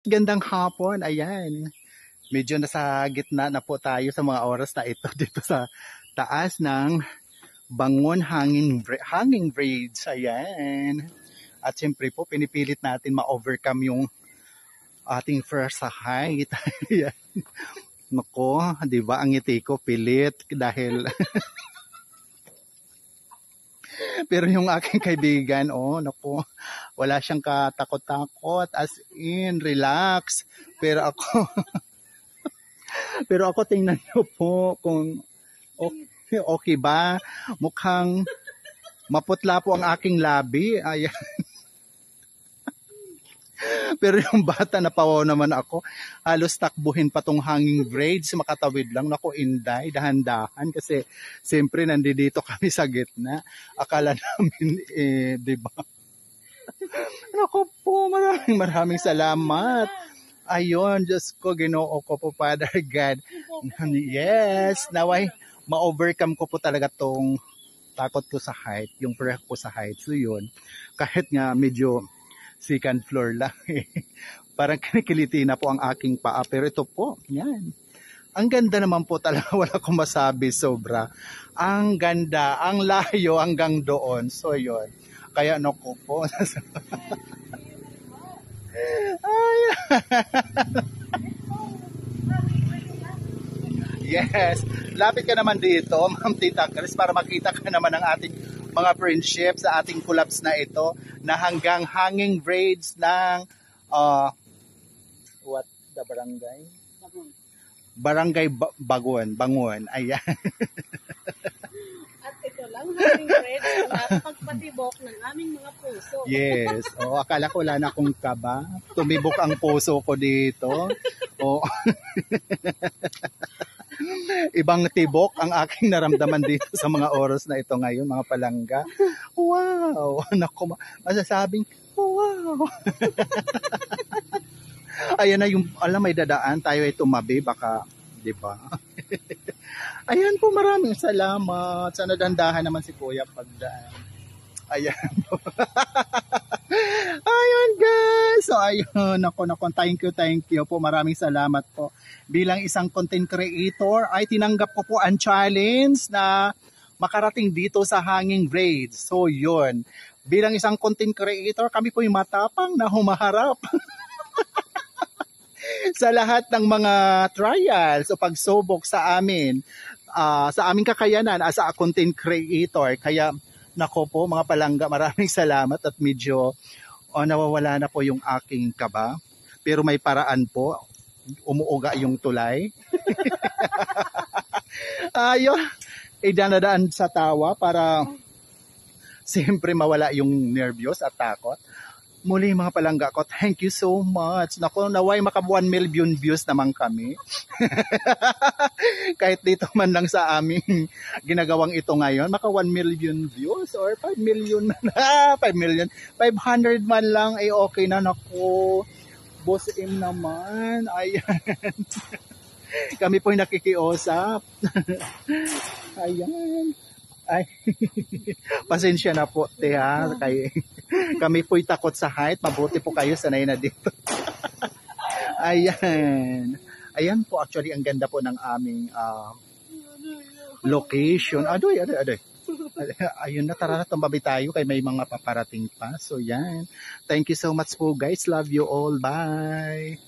Gandang hapon, ayan. Medyo nasa gitna na po tayo sa mga oras na ito dito sa taas ng Bangon Hanging Bridge. Ayan. At siyempre po, pinipilit natin ma-overcome yung ating first height. Ayan. Nako, di ba ang ngiti ko pilit dahil pero yung aking kaibigan, oh, naku, wala siyang katakot-takot, as in, relax. Pero ako, pero ako tingnan niyo po kung okay ba. Mukhang maputla po ang aking labi. Ayan. Pero yung bata, napawaw naman ako. Halos takbuhin pa tong hanging braids. Makatawid lang. Naku, Inday, dahan-dahan. Kasi siyempre nandito kami sa gitna. Akala namin, di ba? Naku po, maraming salamat. Ayun, Diyos ko, Ginoo ko po, Father God. Yes, naway, ma-overcome ko po talaga tong takot ko sa height, yung prayer ko sa height. So yun, kahit nga medyo second floor lang parang kinikiliti na po ang aking paa. Pero ito po, yan. Ang ganda naman po talaga, wala akong masabi, sobra. Ang ganda, ang layo hanggang doon. So yun, kaya naku po. Ay. Yes, lapit ka naman dito, Ma'am Tita Chris, para makita ka naman ng ating mga friendship sa ating collabs na ito na hanggang hanging braids ng what the barangay? Barangay Bangon. Ayan. At ito lang hanging braids na pagpatibok ng aming mga puso. Yes. Akala ko wala na akong kaba. Tumibok ang puso ko dito. Ibang tibok ang aking naramdaman dito sa mga oras na ito ngayon, mga palangga. Wow! Naku, masasabing, wow! Ayan na yung, alam, may dadaan, tayo ay tumabi, baka, di ba? Ayan po, maraming salamat. Sana dandahan naman si Kuya pagdaan. Ayan po. Ayun guys. So ayun, nako, thank you po. Maraming salamat po. Bilang isang content creator ay tinanggap ko po ang challenge na makarating dito sa hanging braids. So yun, bilang isang content creator, kami po yung matapang na humaharap sa lahat ng mga trials o pagsubok sa amin, sa aming kakayanan as a content creator. Kaya nako po mga palangga, maraming salamat at medyo nawawala na po yung aking kaba. Pero may paraan po, umuuga yung tulay. Ayun, idanadaan sa tawa para siyempre mawala yung nervyos at takot. Muli mga palangga ko, thank you so much. Naku, naway maka 1 million views naman kami. Kahit dito man lang sa aming ginagawang ito ngayon, maka 1 million views or 5 million na. 5 million. 500 man lang ay okay na. Naku, Boss M naman. Ayan. Kami po yung nakikiusap. Ayan. Ay, pasensya na po, te ha. Kami po'y takot sa height. Mabuti po kayo, sanay na dito. Ayan. Ayan po, actually, ang ganda po ng aming location. Adoy. Ayun na, tara na, tumbabi tayo kay may mga paparating pa. So, yan. Thank you so much po, guys. Love you all. Bye.